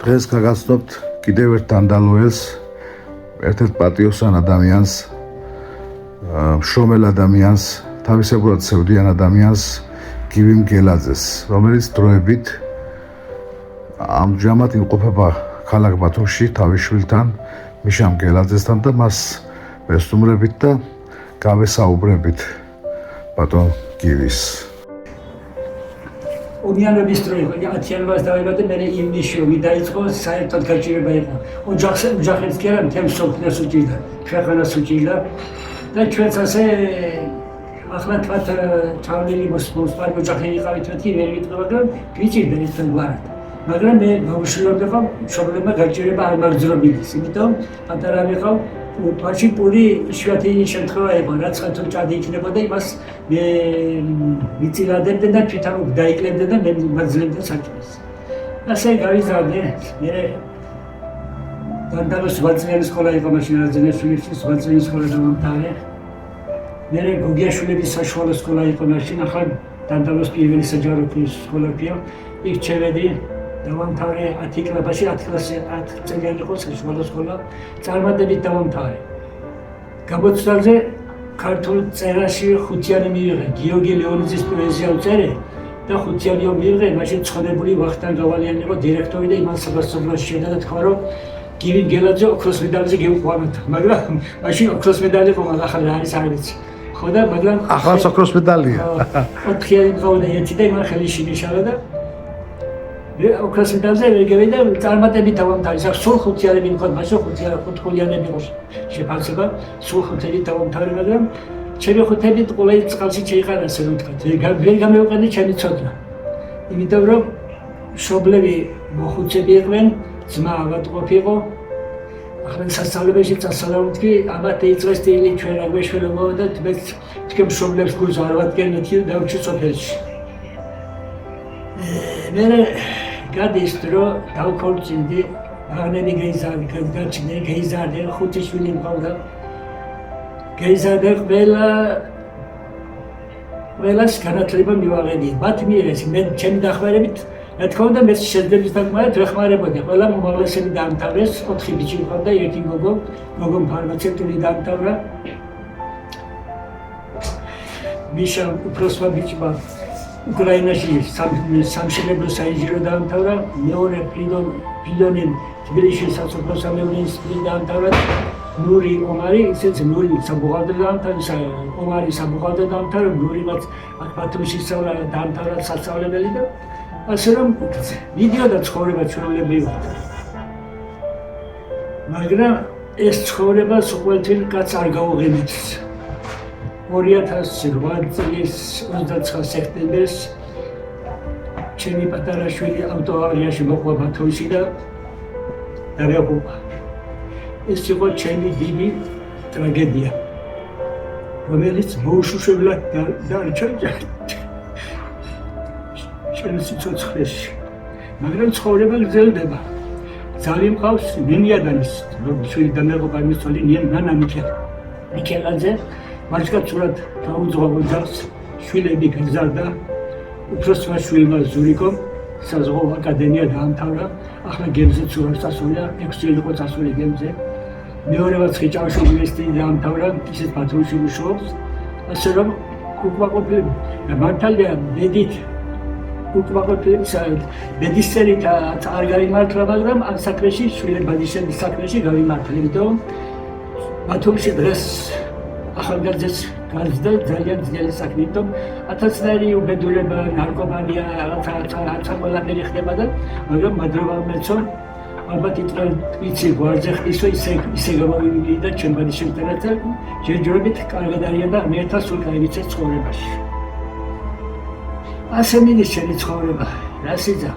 დღეს გაგაცნობთ კიდევ ერთ დანდალოელს, ერთ-ერთ პატიოსან ადამიანს, მშრომელ ადამიანს, თავისებურად სევდიან ადამიანს, გივი მგელაძეს, რომელიც დროებით ამჟამად იმყოფება ქალაქ ბათუმში თავის შვილთან, მიშა მგელაძესთან და მას ვესტუმრებით და გავესაუბრებით ბატონ გივის. Ომიანობის დრო იყო, 10-იანვარს დავიბადე, მე ივნისში დაიწყო საერთოდ გაჭირება იყო. ოჯახებს კი არა, მთელ სოფლს უჭირდა, ქვეყანას უჭირდა და ჩვენც ასე ახლა თქვათ ჩავლილი მოსპარი ოჯახი იყავით მეთქი ვერ ვიტყვა და გვიჭირდა ერთად გვარად. მაგრამ მე ბავშვობდები მშობლებმა გაჭირება არ მაგძრობიდეს, იმიტომ პატარა ვიყავ, პაში პური იშვიათი შემთხვევა იყო, რაც თუ ჭადი იქნებოდა იმას მე ვიცილადებდი და თვითონ დაიკლებდი და მე მაგძრებდი საჭმელს. ასე გავიზარდე, მე დანდალოს ვაწვენის სკოლა იყო მაშინ არძენეშვილის ვაწვენის სკოლა დავამთავრე. მე გოგიაშვილების საშუალო სკოლა იყო მაშინ, ახლა დანდალოს პირველი საჯარო სკოლა იყო, იქ ჩევედი. დავამთავრე 10 კლასში, 10 წელი იყო საშუალო სკოლა, წარმატებით დავამთავრე. გამოცდაზე ქართულ წერაში ხუთიანი მივიღე, გიორგი ლეონიძის პოეზია ვწერე და ხუთიანი მივიღე, მაშინ ცხონებული ვახტანგ გავალიანი იყო დირექტორი და იმან საბასტოვლაში შედა და თქვა რომ გივი მგელაძე ოქროს მედალზე გეუყვანოთ, მაგრამ მაშინ ოქროს მედალი ყოლა, ახლა რა არის არ ვიცი. ხო და მაგრამ ახლა ოქროს მედალია. 4-იანი ყავდა ერთი და იმან ხელი შეიშალა და ოქროს მედალზე ვერ გევიდა წარმატებით დავამთავრე. სულ 5-იანი მიყოთ, მაშინ 5-იანები იყო შეფასება, სულ 5-იანი დავამთავრე, მაგრამ ჩემი 5-ები ყოველი წყალში შეიყარა, ასე რომ ვთქვათ. ვერ გამევყენე ჩემი ცოდნა. იმიტომ რომ მშობლები მოხუცები იყვნენ, ძმა ავადმყოფი იყო. ახლა სასწავლებელში წასალავთი, ამათ იწყეს ტილი ჩვენ რა გვეშველებო და თქვენ მშობლებს გულს არ ვადგენთ და დავჭი სოფელში. მე გადის დრო დავქორწინდი, აღნები გეიზარდე, 5 შვილი მყავდა. გეიზარდე ყველას განათლება მივაღებდი. მათ მიიღეს, მე ჩემი დახმარებით, რა თქმა უნდა, მე შეძლებლის დაკმარებით ვეხმარებოდი. ყველა უმაღლესები დაამთავრეს, 4 ბიჭი მყავდა, ერთი გოგომ ფარმაცევტული დაამთავრა. მიშა უფროსმა ბიჭმა უკრაინაში სამშენებლო საინჟინრო დაამთავრა, მეორე ფილონინ თბილისში სასოფლო-სამეურნეო ინსტიტუტი დაამთავრა, ნური ომარი, ისეც ნური საბუღალტრო დაამთავრა, ომარი საბუღალტრო დაამთავრა, ნურიმაც ბათუმში დაამთავრა სასწავლებელი და ასე რომ მიდიოდა ცხოვრება ჩვეულებრივად. მაგრამ ეს ცხოვრება ყოველთვის კაც არ გაუღიმებს. 2008 წლის 29 სექტემბერს ჩემი პატარა შვილი ავტოავარიაში მოყვა ბათუმში და დაიღუპა. ეს იყო ჩემი დიდი ტრაგედია, რომელიც მოუშუშებლად დარჩა ჩემს სიცოცხლეში. მაგრამ ცხოვრება გრძელდება. ძალიან მყავს ნინიადანის, რომ შვილი დამეღუპა იმის თვალი ნანა მიქელაძე. მარცხაცურად დაუძღვა ოჯახს, შვილები გაზარდა, უფროსმა შვილმა ზურიკომ საზღვაო აკადემია დაამთავრა, ახლა გემზე ცურავს წასულია, 6 წელი იყო წასული გემზე. მეორევაც ხიჭავში უნივერსიტეტი დაამთავრა, ისიც ბათუმში მუშაობს, ასე რომ უკმაყოფილება მართალია ბედით ბედისწერით არ გამიმართლა, მაგრამ ამ საქმეში შვილებადიშების საქმეში გამიმართლა, იმიტომ ბათუმში დღეს ახალგაზრდებს გარდა ძალიან ძლიერი საქმე, იმიტომ ათასნაირი უბედურება, ნარკომანია, რაღაცა ყველაფერი ხდება და მაგრამ მადლობა მეცონ, ალბათ იცი გვარზე ხდისო ისე გამოვიდი და ჩემ ბადიშებთანაც ჯერჯერობით კარგად არიან და მერთა სულ გაივიცეს ცხოვრებაში. ასე მიდის ჩემი ცხოვრება, რა სიძა,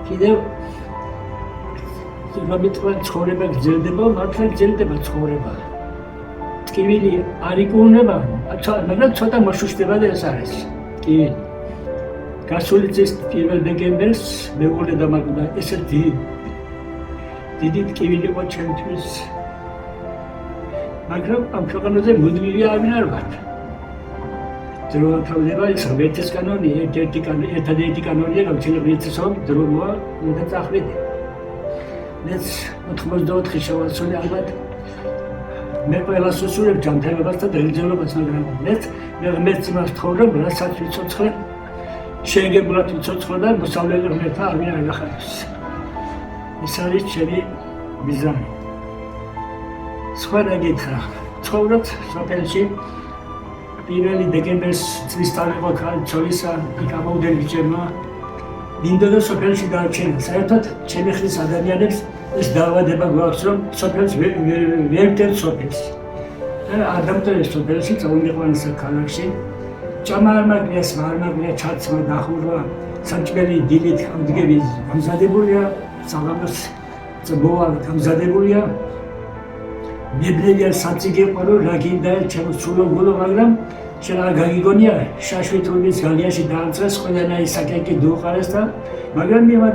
კიდევ მოგიტყვა ცხოვრება გრძელდება, მართლა გრძელდება ცხოვრება. ტკივილი არ იკურნება, მაგრამ ცოტა მოშუშტება და ეს არის. ტკივილი. გასული წლის 1 დეკემბერს მეუღლე დამაგდა, ესე დიდი ტკივილი იყო ჩემთვის. მაგრამ ამ ქვეყანაზე მუდმივი არავინ არ ვარ. დრო თავდება ის ერთის კანონი, ერთადერთი კანონია, გამჩენილი ერთის დრო მოა და წახვედი. მეც 84 შევაცვლი ალბათ მე ყველას უსურებ ჯანმრთელობას და დერძელობას მაგრამ მეც მას თხოვებ რასაც ვიცოცხლე შეგებულად ვიცოცხლე და მოსავლელი რომელთა არ ვინ აღახარებს ეს არის ჩემი მიზანი სხვა რა გითხრა ცხოვრობ სოფელში პირველი დეკემბერს წლის თარიღო ცოლისა იქ ამოვდები ჩემმა მინდოდა სოფელში დაარჩენა საერთოდ ჩემი ხრის ადამიანებს ეს დაავადება გვაქვს რომ სოფელს ვერ ვდებ სოფელს არ დამტოვებს სოფელში წავმიყვანს ქალაქში ჭამა არ მაგვია ჩაცმა დახურვა საჭმელი დილით ამდგები გამზადებულია საღამოს წბოა გამზადებულია მებლებია საწიგე ყარო რა გინდა ჩემო სულო გულო მაგრამ შენ არ გაგიგონია შაშვით უნის გალიაში დაამწრეს ყველანაირი საკეკი დუყარეს და მაგრამ მე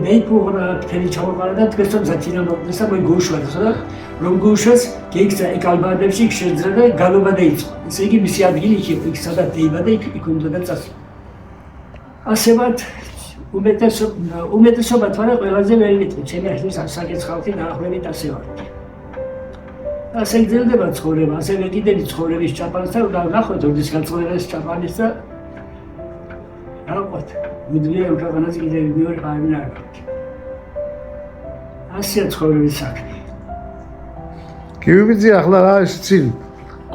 დაიფუღრა თელი ჩავყარა და თქვენთან ზაჩინა მოკდეს და მე გუშვა და რომ გუშვას გიქცა ეკალბადებში შეძრა და გალობა დაიწყო ესე იგი მისი ადგილი იქ სადაც დაიბადა იქ უნდა და წასულა ასევად უმეტესობა თორე ყველაზე ვერ ვიტყვი ჩემი ახლის საკეც ხალხი დაახლოებით ასე ვარ ასე გძელდება ცხოვრება, ასე ვეკიდები ცხოვრების ჭაპანს და ნახოთ როდის გაწყდება ჭაპანის და ნახოთ მუდმივ ქვეყანაზე კიდევ მეორე პარამი არ გაქვს. ასეა ცხოვრების საქმე. გივიძე ახლა რა ისიც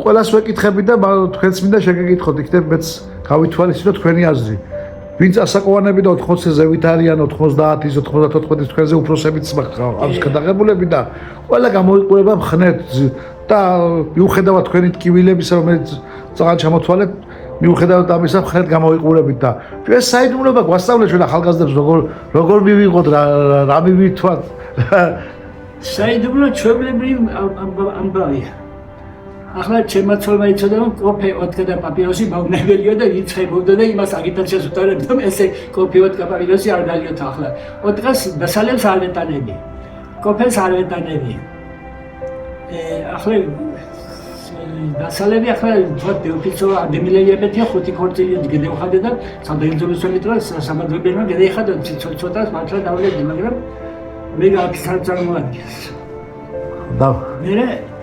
ყველას ვეკითხები და თქვენც მინდა შეგეკითხოთ, იქნებ მეც გავითვალისწინოთ თქვენი აზრი. ვინც ასაკოვანები და 80-ზე ზევით არიან 90-ის 94-ის თქვენზე უფროსებიც აქვს გადაღებულები და ყველა გამოიყურება მხნედ და მიუხედავად თქვენი ტკივილებისა რომელიც ძალიან ჩამოთვალეთ მიუხედავად ამისა მხნედ გამოიყურებით და ჩვენ საიდუმლოება გვასწავლეთ ჩვენ ახალგაზრდებს როგორ მივიღოთ რა მივირთვათ საიდუმლო ჩვეულებრივ ამბავია ახლა ჩემმა ცოლმა იცოდა რომ კოფე ვოდკა და პაპიროსი მავნებელია და იწებოდა და იმას აგიტაციას უტარებდა ესე კოფე ვოდკა პაპიროსი არ დალიოთ ახლა ვოდკას დასალებს არ ვეტანები კოფეს არ ვეტანები ახლა დასალები ახლა ვთქვათ ოფიცო ადმინისტრაციებია 5 ქორწილი გადავხადე და სადაინძოლისები და სამადრებელმა გადაიხადა ცოტას მართლა დავლედი მაგრამ მე გაფიცარ წარმოადგენს და მე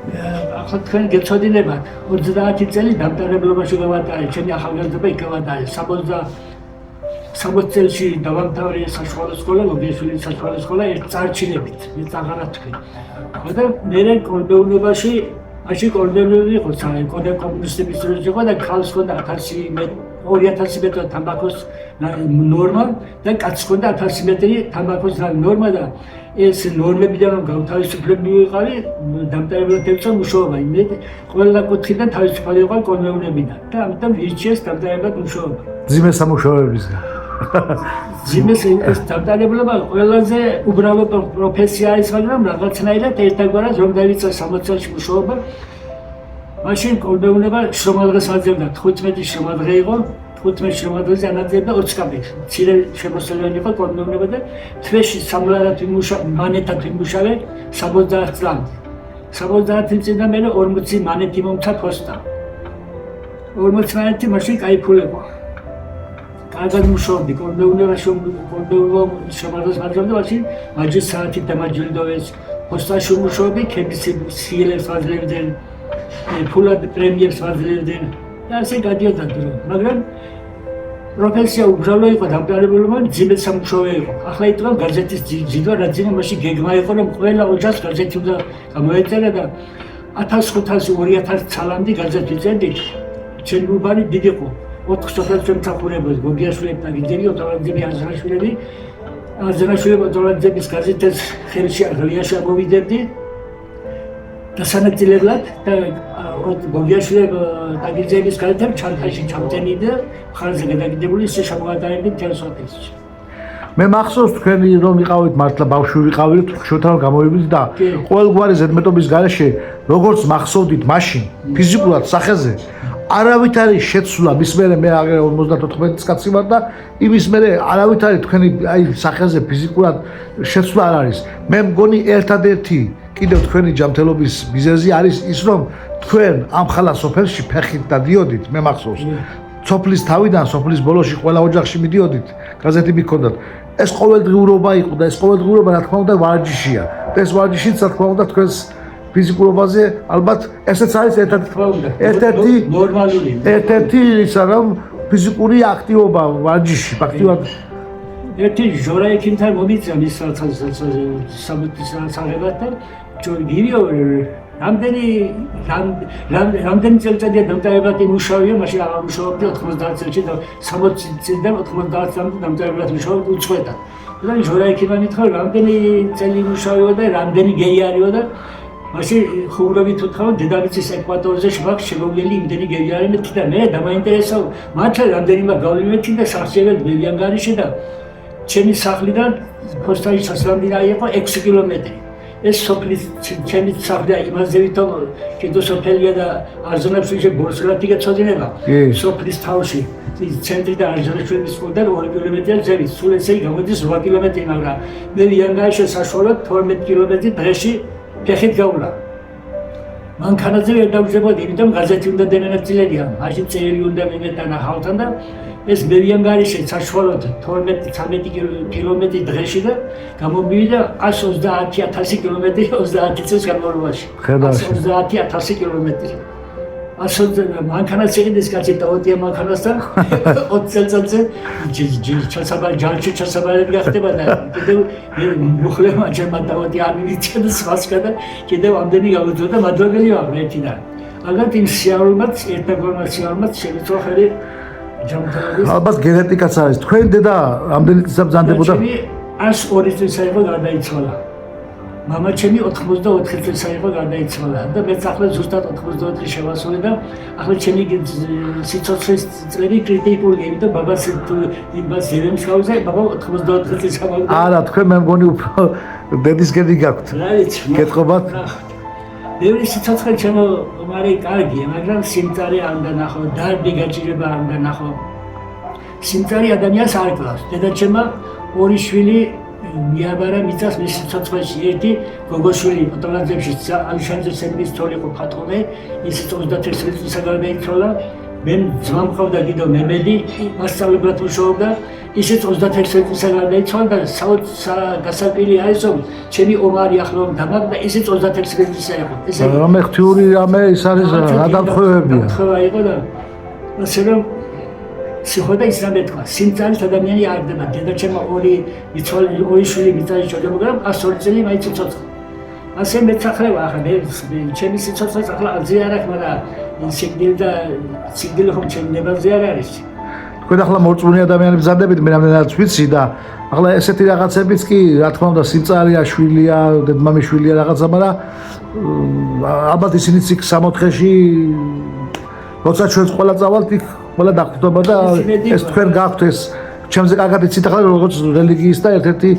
ახლა თქვენ გეცოდინებათ 30 წელი დამტარებლობაში გავატარე ჩემი ახალგაზრდობა იქ გავატარე 60 წელში დავამთავრე საშუალო სკოლა გოგიაშვილის საშუალო სკოლა ერთ წარჩინებით მე წაღარა თქვენ და მე კოლბეუნობაში მაშინ კოლბეუნები იყო კოდე კომუნისტების დროს იყო და ქალს ჰქონდა 2000 მეტრი თამბაქოს ნორმა და კაცს ჰქონდა 1000 მეტრი თამბაქოს ნორმა და ეს ნორმებიდან რომ გავთავისუფლებული ვიყავი დამტარებლად ელწო მუშაობა მე ყველა კუთხიდან თავისუფალი ვიყავ კოლბეუნებიდან და ამიტომ ვირჩიეს დამტარებლად მუშაობა ძიმე სამუშაოებისგან ძიმეს ეს დამტარებლობა ყველაზე უბრალო პროფესია არის მაგრამ რაღაცნაირად ერთგვარად რომ დავიწყე 60 წელში მუშაობა მაშინ კოლბეუნება შრომადღეს აძლევდა 15 შრომადღე იყო 15 შრომადღეზე ანაძებდა 20 კაპიკს მცირე შემოსავლიანი იყო კოლბეუნება და თვეში სამლარად მანეთად ვიმუშავე 70 წლამდე 70 წლიდან მე 40 მანეთი მომცა ფოსტა 40 მანეთი მაშინ кайფულება კარგად მუშაობდი კოლბეუნებაში შრომადღეს აძლევდა მაშინ მაჯის საათით დამაჯილდოვეს ფოსტაში მუშაობდი ქების სიელებს აძლევდნენ ფულად პრემიებს ვაძლევდნენ და ასე გადიოდა დრო მაგრამ პროფესია უბრალო იყო დამტარებულობა ძიმე სამუშაო იყო ახლა იტყვა გაზეთის ძიდვა რა ძიმე მაშინ გეგმა იყო რომ ყველა ოჯახს გაზეთი უნდა გამოეწერა და 1500-2000 წლამდე გაზეთი წერდით ჩემი უბანი დიდი იყო 4 სოფელში მცახურებელს გოგიაშვილებთან გიძელი ოთოლაძეები აზრაშვილები ოთოლაძეების გაზეთებს ხელში აღლიაში ამოვიდებდი დასანაწილებლად და გოგიაშვილებ დაგიძების გაზეთებს ჩანთაში ჩამტენი და მხარზე გადაგიდებული ისე შემოატარებდი თელს ოფისში მე მახსოვს თქვენი რომ იყავით მართლა ბავშვი ვიყავით შოთა რომ გამოვიდით და ყოველგვარი ზედმეტობის გარეშე როგორც მახსოვდით მაშინ ფიზიკურად სახეზე არავით არის შეცვლა მის მერე მე 54 კაცი ვარ და იმის მერე არავით არის თქვენი აი სახეზე ფიზიკურად შეცვლა არ არის მე მგონი ერთადერთი კიდევ თქვენი ჯანმრთელობის მიზეზი არის ის რომ თქვენ ამ ხალა სოფელში ფეხით დადიოდით მე მახსოვს სოფლის თავიდან სოფლის ბოლოში ყველა ოჯახში მიდიოდით გაზეთი მიქონდათ ეს ყოველდღიურობა იყო და ეს ყოველდღიურობა რა თქმა უნდა ვარჯიშია. და ეს ვარჯიშიც რა თქმა უნდა თქვენს ფიზიკურობაზე ალბათ ესეც არის ერთ-ერთი ისა რომ ფიზიკური აქტივობა ვარჯიში ფაქტიურად ერთი ჟორა ექიმთან მომიწია მის სამწუხაროდ გივიო რამდენი წელიწადია დამტარებლად იმუშავია, მაშინ აღარ მუშაობდი 90 წელში და 60 წლიდან 90 წლამდე დამტარებლად მუშაობდი უწყვეტად. და ჟორა ექიმთან მითხრა რამდენი წელი იმუშავეო და რამდენი გეი არისო და მაშინ ხუმრობით უთხრა დედამიწის ეკვატორზე შევაქ შემოვლელი იმდენი გეი არის მეთქი და მე დამაინტერესა მართლა რამდენიმე გავლინეთი და სახსიებად მევიანგარიში და ჩემი სახლიდან ფოსტაჟი სასწრაფო იყო 6 კილომეტრი. ეს სოფლის ჩემი სახლი იმაზე ვითომ კიდო სოფელია და არზონებს ვიჟე ბორსგრათი გეცოდინება. სოფლის თავში ცენტრი და არზონების სკოლიდან 2 კილომეტრია ზევით. სულ ესე გამოდის 8 კილომეტრი, მაგრამ მე ვიანგარიში საშუალოდ 12 კილომეტრი დღეში ფეხით გავულა. მანქანაზე ვერ დავжებოდი, იმიტომ გაზეთი უნდა დენანაწილებია. მაშინ წერილი უნდა მიმეტანა ხალხთან და ეს მევიანგარიში საშუალოდ 12-13 კილომეტრი დღეში და გამომივიდა 130,000 კილომეტრი 30 წელს განმავლობაში. 130,000 კილომეტრი. მანქანას შეყიდეს კაცი დაუტია მანქანასთან 20 წელიწადზე ჯალში ჩასაბარები გახდება და კიდევ მუხლემა ჯერმა დაუტია ამივიწია და სხვასკა და კიდევ ამდენი გავუძო და მადლობელი ვარ ერთიდან. აგათ იმ სიარულმაც ერთგვარად შემიწვა ხელი ჯამთარების ალბათ გენეტიკაც არის. თქვენ დედა ამდენი წელს ბრძანდებოდა? 102 წელს იყო გარდაიცვალა. მამა ჩემი 84 წელს იყო გარდაიცვალა და მეც ახლა ზუსტად 84 შევასრულე და ახლა ჩემი სიცოცხლის წლები კრიტიკული იმიტომ ბაბას იმას ზევემს გავზე ბაბა 84 წელს ამავე არა თქვენ მე მგონი უფრო დედის გენი გაქვთ გეტყობათ ბევრი სიცოცხლე ჩემო მარი კარგია მაგრამ სიმწარე არ დანახო დარდი გაჭირება არ დანახო სიმწარე ადამიანს არ კლავს დედა ჩემა ორი შვილი მიაბარა მიწას მის სიცოცხლეში ერთი გოგოშვილი ფოტოგრაფებში ალშანძე სერბიის თორი იყო ფატონე ის 31 წელს გარდაიცვალა მე ძმა მყავდა დიდო მემედი მასწავლებლად მუშაობდა ისიც 31 წელს გარდაიცვალა და გასაკვირი არის რომ ჩემი ომარი ახლა რომ დამაგდა ისიც 31 წელს იყო ეს რამე ღვთიური რამე ის არის გადამხვევებია ხება იყო და ასე რომ სიხოდა ისრამე თქვა სიმწარით ადამიანი არ ხდება დედა ჩემო ორი შვილი მიწაში ჩოდება მაგრამ 102 წელი მაინც ცოცხლ ასე მეცხრევა ახლა მე ჩემი სიცოცხლეს ახლა აზრი არ აქვს მაგრამ სიგდილი ხომ ჩემი ნებაზე არ არის თქვენ ახლა მორწმუნე ადამიანები ზადებით მე რამდენადაც ვიცი და ახლა ესეთი რაღაცებიც კი რა თქმა უნდა სიმწარია შვილია დედმამის შვილია რაღაცა მაგრამ ალბათ ისინიც იქ 64-ში როცა ჩვენც ყველა წავალთ იქ ყველა დახვდება და ეს თქვენ გაქვთ ეს ჩემზე კარგად იცით ახლა როგორც რელიგიის და ერთ-ერთი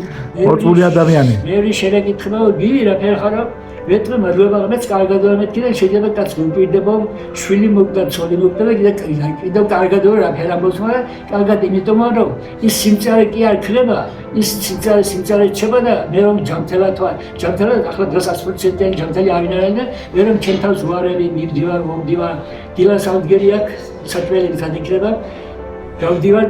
მორწმუნე ადამიანი. მე შეგეკითხება გირი რა ფერხარა ვეტყვი მადლობა მეც კარგად ვარ მეთქი და შეიძლება კაც მომკვირდება შვილი მოკდა ცოლი მოკდა და კიდევ კარგად ვარ რა ფერ ამბობს მაგრამ კარგად იმიტომ რომ ის სიმწარე კი არ ქრება ის სიმწარე რჩება და მე რომ ჯანმრთელად ვარ ჯანმრთელად ახლა დღეს 100%-იანი ჯანმრთელი არ ვინარ და მე რომ ჩემ თავს ვარები მივდივარ მომდივარ დილას ავდგერი აქ საჭმელი გადიქრება გავდივარ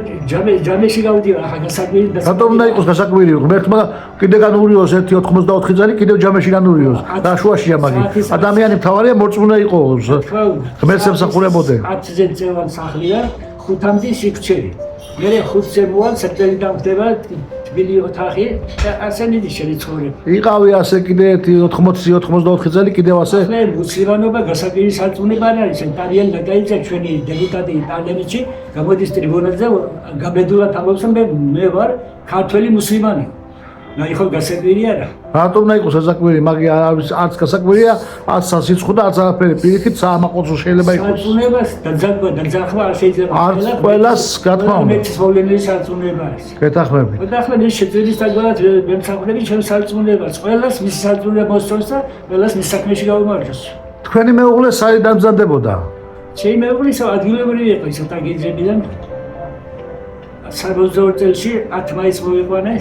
ჯამეში გავდივარ ახლა გასაკვირი და რატომ უნდა იყოს გასაკვირი ღმერთმა კიდე განურიოს 1.84 წელი კიდევ ჯამეში განურიოს და შუაშია მაგი ადამიანი მთავარია მორწმუნე იყოს ღმერთს ემსახურებოდე 10-ზე წევან სახლია 5-მდე სიკვჩერი მე 5-ზე მოვალ სექტელი დამხდება თბილი ოთახი და ასენიდი შეიცხოვრებ იყავი ასე კიდე 80-84 წელი კიდევ ასე ახლა მუსლიმანობა გასაკვირი სარწმუნება არ არის იტალიანი გადაიცა ჩვენი დეპუტატი იტალიენში გამოდის ტრიბუნალზე გაბედულად ამბობს მე ვარ ქართველი მუსლიმანი და იხო გასაკვირი არა რატომ უნდა იყოს გასაკვირი მაგი არც გასაკვირია არც სასიცხო და არც არაფერი პირიქით საამაყოც შეიძლება იყოს სარწმუნებას დაძახვა არ შეიძლება არც ყველას რა თქმა უნდა მეც მოვლენილი სარწმუნება არის გეთახმები და ახლა მე შეძვირის თაგულად მემსახურები ჩემს სარწმუნოებას ყველას მის სარწმუნოება მოსწონს და ყველას მის საქმეში გაუმარჯოს თქვენი მეუღლე საიდან მზადდებოდა ჩემი მეუღლე ადგილობრივი იყო ის თაგიძებიდან 62 წელში 10 მაისს მოვიყვანა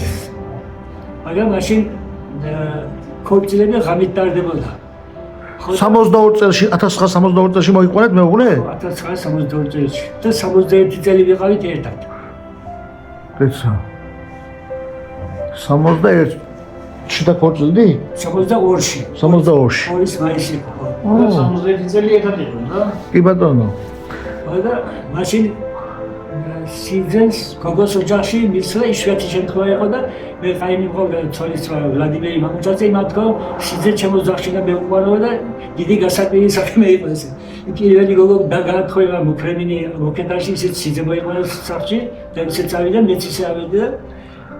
მაგრამ მაშინ ქორწილები ღამით ტარდებოდა 62 წელში 1962 წელში მოიყვანეთ მეუღლე 1962 წელში და 61 წელი ვიყავით ერთად ეცა 61-ში და ქორწილდი? 62-ში. 62-ში. 2 მაისი იყო. 61 წელი ერთად იყო რა. კი ბატონო. და მაშინ სიძენს გოგოს ოჯახში მისვლა იშვიათი შემთხვევა იყო და მე ყაიმი მყავდა ცოლის ვლადიმერი მამუჭაძე იმათქო სიძე ჩემო ოჯახში და მე უყარო და დიდი გასაკვირი საქმე იყო ეს. პირველი გოგო დაგათხოვა მუქრემინი მოკედაში ისიც სიძე მოიყვანა სახლში და ისე წავიდა მეც ისე ავედი და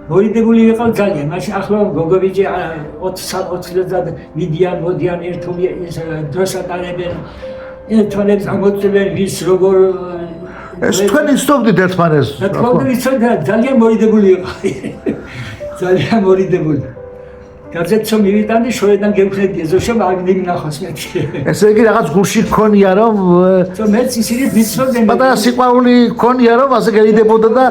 მორიდებული ვიყავ ძალიან. მაშინ ახლა გოგობიჯი 20 წლად მიდიან მოდიან ერთობი დროს ატარებენ ერთმანეთს ამოწმებენ ვის როგორ ეს თქვენ იცნობდით ერთმანეთს? და თქვენ იცოდეთ ძალიან მორიდებული იყო. ძალიან მორიდებული. გაზეთსო მივიტანდი შოედან გევქნედი ეზოში მაგნი მინახოს მეთქი. ესე იგი რაღაც გულში გქონია რომ მეც ისინი ვიცოდნენ. პატარა სიყვარული გქონია რომ ასე გერიდებოდა და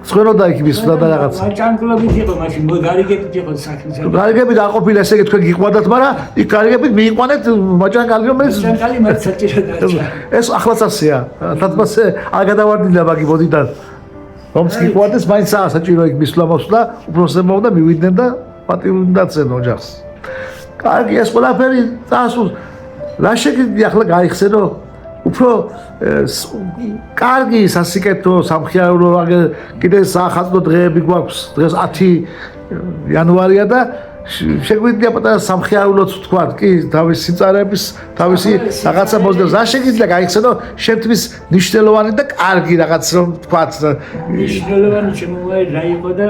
სხვენოდა იქ მისვლა და რაღაცა. ჭანკლობით იყო მაშინ გარიგებით იყო საქმე. გარიგებით აყოფილი ესე იგი თქვენ გიყვარდათ, მაგრამ იქ გარიგებით მიიყვანეთ მაჭანკალი რომ ეს ჭანკალი მათ საჭირო დარჩა. ეს ახლაც ასეა. თათმასე არ გადავარდნილა მაგი მოდიდან. რომ გიყვარდეს მაინც საჭირო იქ მისვლა მოსვლა, უბრალოდ და მივიდნენ და პატივდაცენ ოჯახს. კარგი, ეს ყველაფერი წასულ. რა შეგიძლია ახლა გაიხსენო? უფრო კარგი სასიკეთო სამხიარო კიდე საახალწლო დღეები გვაქვს. დღეს 10 იანვარია და შეგვიძლია პატარა სამხიარულოც ვთქვათ, კი, თავის სიწარების, თავისი რაღაცა მოსდევს. რა შეგიძლია გაიხსენო შემთთვის ნიშნულოვანი და კარგი რაღაც რომ ვთქვათ. ნიშნულოვანი შემოვაი რა იყო და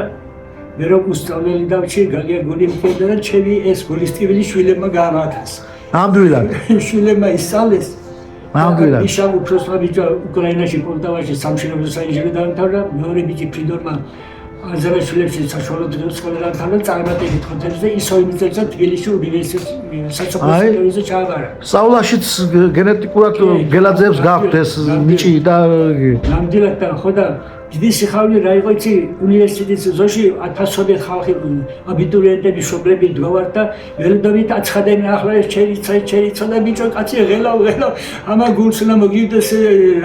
მე რო უსწავლელი დავჭი გალია გული მქონდა და ჩემი ეს გულისტივილი შვილებმა გაამართლეს. ნამდვილად. შვილებმა ისწავლეს. ნამდვილად. ისა უფროსმა ბიჭა უკრაინაში პოლტავაში სამშენებლო საინჟინრო დაამთავრა, მეორე ბიჭი ფრიდორმა აზერბაიჯანში საშუალო სკოლა დაამთავრა, წარმატებით ხოთერზე და ისო იმიწევა თბილისში უნივერსიტეტში საცხოვრებლზე ჩააბარა. სწავლაშიც გენეტიკურად გელაძეებს გაქვთ ეს ნიჭი და ნამდვილად და ხო და დიდი სიხარული რა იყო იცი უნივერსიტეტის ზოში 1000-ოდე ხალხი აბიტურიენტები შობლები დგავართ და ველოდებით აცხადნენ ახლა ეს ჩერიცა და ბიჭო კაცი ღელავ ამა გულს უნდა მოგივდეს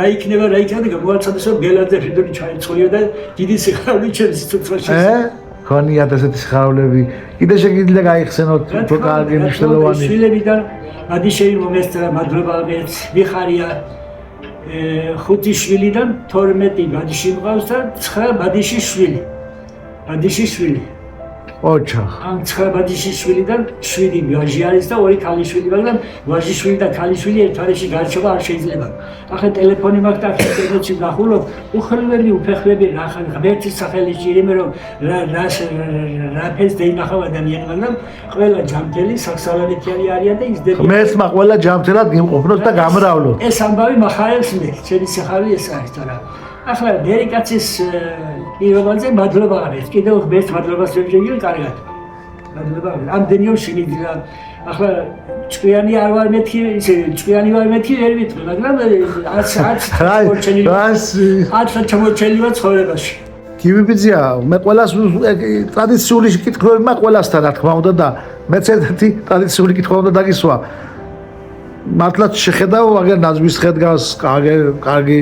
რა იქნება და გამოაცხადეს რომ გელაძე ფრიდორი ჩაიწყოლიო და დიდი სიხარული ჩემს სიცოცხლეში ქონიათ ესეთი სიხარულები კიდე შეგიძლია გაიხსენოთ უფრო კარგი მნიშვნელოვანი შვილებიდან ბადიშევი მომესწრა მადლობა მეც მიხარია 5 შვილიდან 12 ბადიში მყავს და 9 ბადიშის შვილი. ბადიშის შვილი. ოჯახ. ამ 9 ბადიშის შვილიდან 7 ვაჟი არის და 2 ქალიშვილი, მაგრამ ვაჟის შვილი და ქალიშვილი ერთვარეში გარჩევა არ შეიძლება. ახლა ტელეფონი მაქვს და ინტერნეტში ნახულობ, უხელველი უფეხლები რა ღმერთის სახელი ჭირიმე რომ რა ფეს დაინახავ ადამიანი, მაგრამ ყველა ჯამთელი საქსალენეთიანი არიან და იზრდებიან. ღმერთმა ყველა ჯამთელად გიმყოფნოთ და გამრავლოთ. ეს ამბავი מחარებს მე, ჩემი სახელი ეს არის თორა. ახლა დერიკაცის პირობაზე მადლობა არის. კიდევ ღმერთს მადლობას ვეუბნები კარგად. მადლობა. ამდენიო შეგიძლია ახლა ჭკვიანი არ ვარ მეთქი, ისე ჭკვიანი ვარ მეთქი ვერ ვიტყვი, მაგრამ არც ჩამორჩენილი ვარ ცხოვრებაში. გივიბიძია, მე ყველას ტრადიციული კითხვები მაქვს ყველასთან, რა თქმა უნდა და მეც ერთი ტრადიციული კითხვა უნდა დაგისვა. მართლაც შეხედავ, აგერ ნაზვის ხედგას, კარგი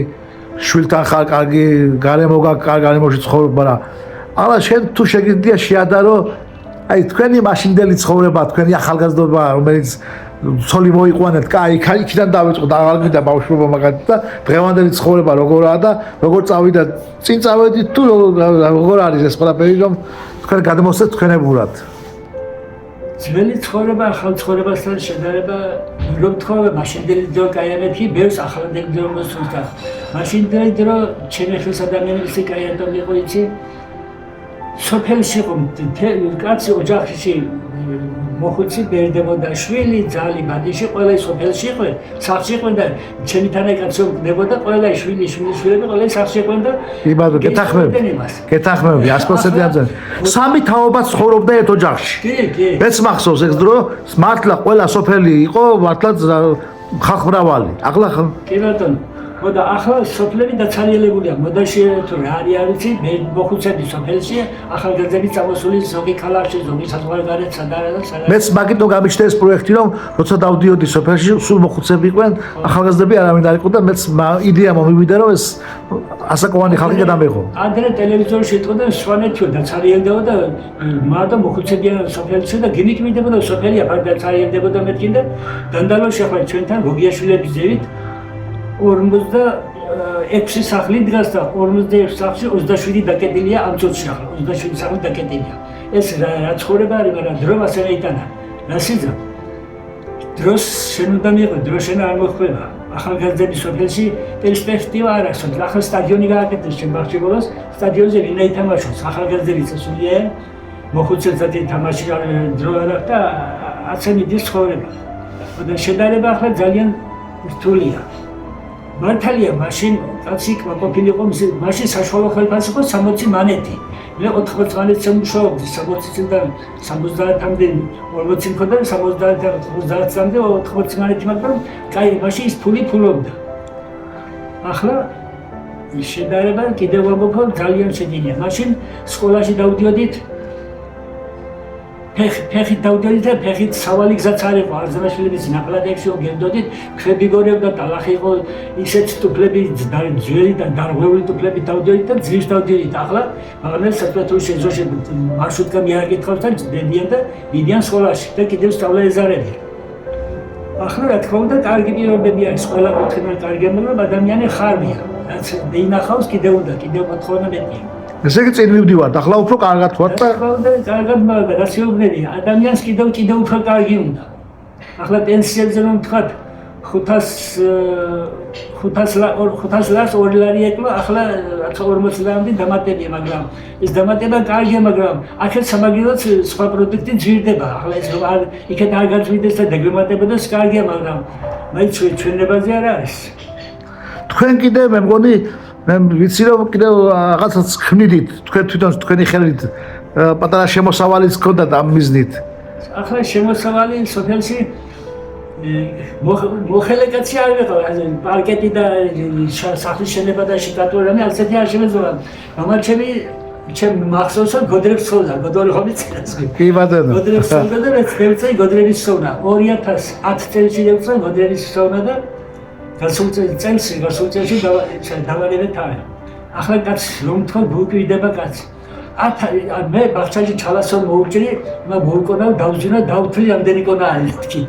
შვილთან ხარ, კარგი გარემო გაქვს, კარგი გარემოში ცხოვრობ, მაგრამ ახლა შენ თუ შეგიძლია შეადარო აი თქვენი მაშინდელი ცხოვრება, თქვენი ახალგაზრდობა, რომელიც ცოლი მოიყვანეთ, კაი, იქიდან დავიწყოთ, აღარ გინდა ბავშვობა მაგათი და დღევანდელი ცხოვრება როგორაა და როგორ წავიდა, წინ წავედით თუ როგორ არის ეს ყველაფერი, რომ თქვენ გადმოსცეთ თქვენებურად. ძველი ცხოვრება ახალ ცხოვრებასთან შედარება რომ თქვა მაშინდელი დრო კაიამეთი ბევრს ახალდელი დრო მოსულდა. მაშინდელი დრო ჩემი ხელს ადამიანის კაიატომ იყო იცი სოფელში იყო კაცი ოჯახში მოხუცი ბერდებოდა შვილი ძალი ბადიში ყველა სოფელში იყო სახლში იყო და ჩემი თანაკაცო დებოდა ყველა შვილები ყველა სახლში იყო და იბადო გეთახმები 100% ამზე სამი თაობა ცხოვრობდა ერთ ოჯახში კი მეც მახსოვს ეს დრო მართლა ყველა სოფელი იყო მართლა ხალხმრავალი ახლა კი ბატონო მოდა ახლა სოფლები დაცარიელებულია. მოდაში თუ რა არის მე მოხუცები სოფელში, ახალგაზრდები წამოსული ზოგი ქალაქში, ზოგი საზღვარგარეთ სადაა. მეც მაგითო გამიჩნდა ეს პროექტი, რომ როცა დავდიოდი სოფელში, სულ მოხუცები იყვნენ, ახალგაზრდები არავინ არ იყო და მეც იდეა მომივიდა, რომ ეს ასაკოვანი ხალხი გადამეღო. ადრე ტელევიზორში იტყოდა სვანეთიო დაცარიელდებოდა და მარტო მოხუცებიან სოფელში და გინიკმიდებოდა სოფელი აფარ დაცარიელდებოდა მეთქი და დანდალოში ახლა ჩვენთან გოგიაშვილების ძევით 46 სახლი დგას და 46 სახლში 27 დაკეტილია ამ წუთში ახლა 27 სახლი დაკეტილია. ეს რა ცხოვრება არის, მაგრამ დრო ასევე იტანა. რა სიძა? დროს შენ უნდა მიიღო, დრო შენ არ მოხდება. ახალგაზრდები სოფელში პერსპექტივა არ აქვს. ახლა სტადიონი გააკეთეს ჩემ ბაღჩებულოს, სტადიონზე ვინ ითამაშოს, ახალგაზრდები წასულიან, მოხუცებზედი თამაში დრო არ აქვს და ასე მიდის ცხოვრება. და შედარება ახლა ძალიან რთულია. მართალია, მაშინ კაცი ყოფილიყო, მაშინ საშუალო ხელფასი იყო 60 მანეთი. მე 80 მანეთს მუშაობდი, 60 წლიდან 70-მდე 40 მქონდა, 70-მდე 80 მანეთი, მაგრამ კაი, მაშინ ის ფული ფულობდა. ახლა შედარება კიდევ ამბობ, ძალიან შეძინია. მაშინ სკოლაში დავდიოდით ფეხით დავდიოდით და ფეხით სავალი გზაც არ იყო, არძანაშვილების ნაკლადებში გემდოდით, ქვები გორევდა და ლახი იყო, ისეთ ტუფლები, ძველი და დარღვეული ტუფლები დავდიოდით და ძირს დავდიოდით. ახლა მაგრამ საწვეთური შეზოში მარშრუტკა მიაკითხავს და დედიან და მიდიან სკოლაში და კიდევ სწავლა ეზარებიან. ახლა რა თქმა უნდა, კარგი პირობები არის, ყველა კუთხიდან კარგი, მაგრამ ადამიანი ხარბია. რაც დაინახავს კიდევ უნდა, კიდევ მოთხოვნა მეტია. ესე იგი წინ მივდივართ, ახლა უფრო კარგად ვარ და კარგად მაგრამ რასიობნელი, ადამიანს კიდევ უფრო კარგი უნდა. ახლა პენსიაზე რომ თქვათ 500 ლარს 2 ლარი ეკლო, ახლა 40 ლარამდე დამატებია, მაგრამ ეს დამატება კარგია, მაგრამ აქეთ სამაგიეროდ სხვა პროდუქტი ძვირდება. ახლა ეს რომ იქეთ არ გაძვირდეს და დაგემატებოდეს კარგია, მაგრამ მაინც ჩვენებაზე არ არის. თქვენ კიდე მე მგონი მე ვიცი რომ კიდევ რაღაცას ქმნიდით, თქვენ თვითონ თქვენი ხელით პატარა შემოსავალიც გქონდათ ამ მიზნით. ახლა შემოსავალი სოფელში მოხელე კაცი არ ვიყავ, პარკეტი და სახლის შენება და შეკატურა მე ასეთი არ შემეძლო. გამარჩები ჩემ მახსოვს გოდრებს სოვდა, გოდორი ხომ იცის? კი ბატონო. გოდრებს სოვდა და მე წელიწად გოდრების სოვნა. 2010 წელს შევწა გოდრების სოვნა და გასულ წელში დავარებეთ არა. ახლა კაცი რომ თქვა გუკვირდება კაცი. მე ბაღჩაში ჩალასო მოუჭრი, მოუკონა დავზინა დავთვლი ამდენი კონა არის თქი.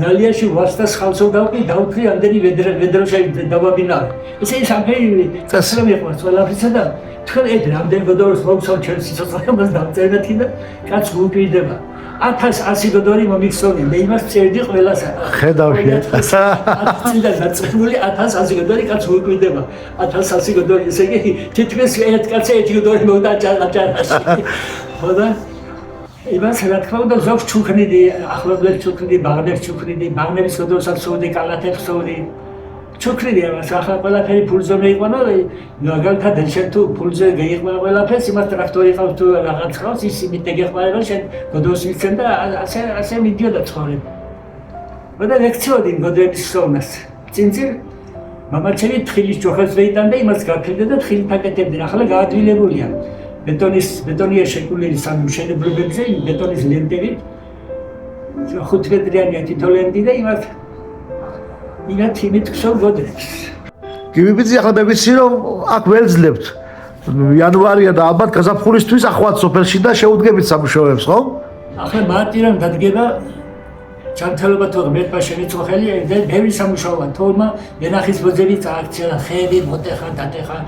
ნალიაში ვასტას ხალხო დავთვლი ამდენი ვედროში დავაბინავე. ესე სამფერი წასრა მიყვარს ყველაფრისა და თქვენ ეს რამდენი გოდორს მოგცავ ჩემს სიცოცხლეს დავწერეთ და კაცი გუკვირდება. 1100 გოდორი მომიქცოვნე, მე იმას წერდი ყველასა. ხედავში. 1000 დაწეული 1100 გოდორი კაცი უკვირდება. 1100 გოდორი, ესე იგი თითქმის ერთ კაცს ერთი გოდორი მოვდაჭარაში. ხოდა იმას რა თქმა უნდა ზოგ ჩუქნიდი, ახლობლებს ჩუქნიდი, ბაღნებს ჩუქნიდი, ბაღნების გოდორსაც სოვდი, კალათებს სოვდი. ჩუქნიდი ამას, ახლა ყველაფერი ფულზე მეიყვანა, მაგალითად შენ თუ ფულზე გაიყვანა ყველაფერს, იმას ტრაქტორი ყავს თუ რაღაც ყავს, ის იმით ეგეხმარება, შენ გოდორს მიცემ და ასე მიდიოდა ცხოვრება. და ლექციოდი გოდრების სოვნას. წინწირ მამაჩემი თხილის ჯოხებს ვეიტანდა, იმას გაფრინდა და თხილით აკეთებდნენ. ახლა გაადვილებულია. ბეტონია შეკულილი სამშენებლობებზე, ბეტონის ლენტებით 5 მეტრიანი თითო ლენტი და იმათ იმით ხსოვ გოდრებს. გიბიბიძე ახლა მე ვიცი რომ აქ ველძლებთ. იანვარია და ალბათ გაზაფხულისთვის ახვალ სოფელში და შეუდგებით სამუშაოებს, ხო? ახლა მარტი რომ დადგება ჯანმრთელობა თუ მეტმა შემიწვა ხელი და ბევრი სამუშაოა თორმა ვენახის ბოძები წააქცია ხეები მოტეხა დატეხა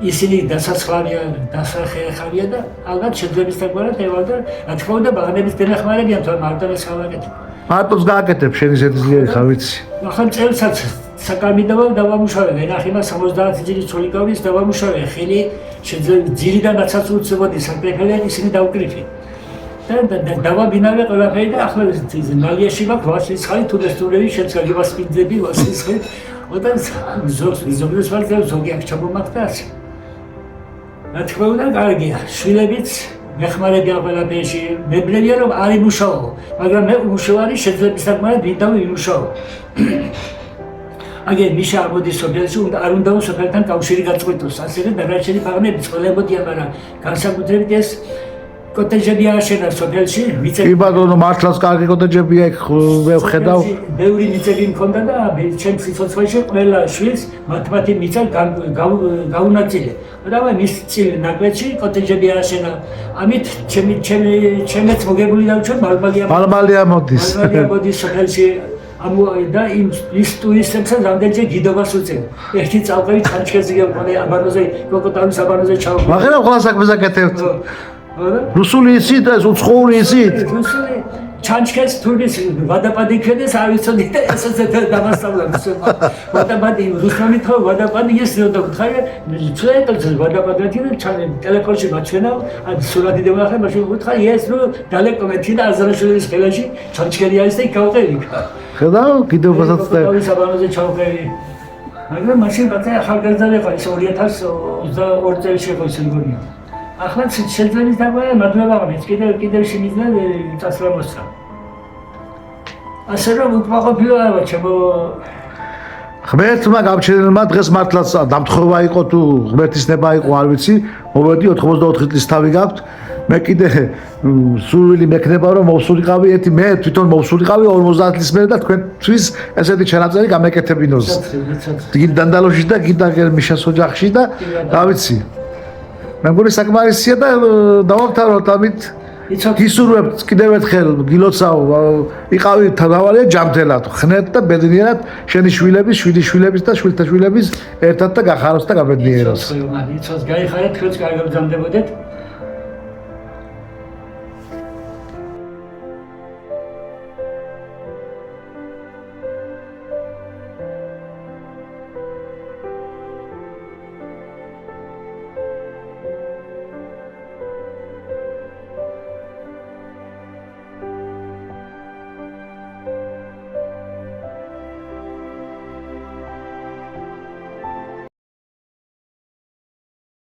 ისინი დასახელხავია და ალბათ შეძლების თაგვარად ევალდა რა თქმა უნდა ბაღნების დენახმარებიან თორემ მარტო ეს ხავაკეთებ მარტოს გააკეთებ შენ ისეთი ძლიერი ხარ ვიცი ახლა წელსაც საკამიდავა დავამუშავე ვენახიმა 70 ძილის ცოლიკავის დავამუშავე ხელი ძირიდან აცაცუცებოდი საკრეფელენ ისინი დავკრიფი და დავაბინავე ყველაფერი და ახლა ნალიაში მაქვს ვაშლის ხალი თუნდესტურები შეცაგებას პინძები ვაშლის ხალი ოდან ზოგიერთს ვარ ზოგი აქ ჩამომაქდა ასე რა თქმა უნდა კარგია შვილებიც მეხმარებიან ყველაფერში მებლებია რომ არ იმუშაო მაგრამ მე უშევარი შეძლების საკმარად ვიდავ იმუშაო აგერ მიშა ამოდის სოფელში, არ უნდა სოფელთან კავშირი გაწყვეტოს. ასევე დანარჩენი ფაღნები წყლებოდია, მაგრამ განსაკუთრებით ეს კოტეჯები ააშენა სოფელში, კი ბატონო, მართლაც კარგი კოტეჯებია იქ ვხედავ. ბევრი მიწები მქონდა და ჩემს სიცოცხლეში ყველა შვილს მათი მიწა გაუნაწილე. და მის წილ ნაკლებში კოტეჯები ააშენა. ამით ჩემეც მოგებული დავჩვენ მალმალია მოდის. მალმალია მოდის სოფელში. და ის ტურისტებსაც რამდენჯერ გიდობას უწევ. ერთი წალყევი ჩანჩქერზე გეყოლე აბანოზე, კოკოტავის აბანოზე ჩავყო. მაგრამ ყველა საქმეზე გაკეთებთ. რუსული იცით ეს უცხოური იცით? რუსული ჩანჩქერს თურქის ვადაპადი ქედეს არ ვიცოდი და ესაც დამასწავლა რუსულმა. ვადაპადი რუსული თო ვადაპადი ეს და ხარ ცოტა ვადაპადი და ტელეფონში მაჩვენა სურათი დემახე მაშინ ვუთხარი ეს რო დალეკო მეცი და აზრაშვილის ხელაში ჩანჩქერი არის და იქავყევი. ხედავ კიდევასაც და საბანოზე ჩავყევი. მაგრამ მაშინ ბაცა ახალგაზრდა იყო ის 2022 წელს იყო ის მგონია. ახლა შეძლების დაგვაა მადლობა ეს კიდევ შემიძლია წასვლა მოსცა. ასე რომ უკმაყოფილო არა ჩემო ღმერთმა გამჩენელმა დღეს მართლაც დამთხოვა იყო თუ ღმერთის ნება იყო არ ვიცი მოვედი 84 წლის თავი გაქვთ მე კიდე სურვილი მექნება რომ მოვსულიყავი ერთი მე თვითონ მოვსულიყავი 50 წლის მერე და თქვენთვის ესეთი ჩანაწერი გამეკეთებინოს დიდ დანდალოში და კიდე მიშას ოჯახში და რა ვიცი მე მგონი საკმარისია და დავამთავროთ ამით გისურვებთ კიდევ ერთხელ გილოცავ იყავი თავალია ჯამთელად ხნეთ და ბედნიერად შენი შვილების შვიდი შვილების და შვილთა შვილების ერთად და გახაროს და გაბედნიეროს იცოს გაიხარეთ თქვენც კარგად გზამდებოდეთ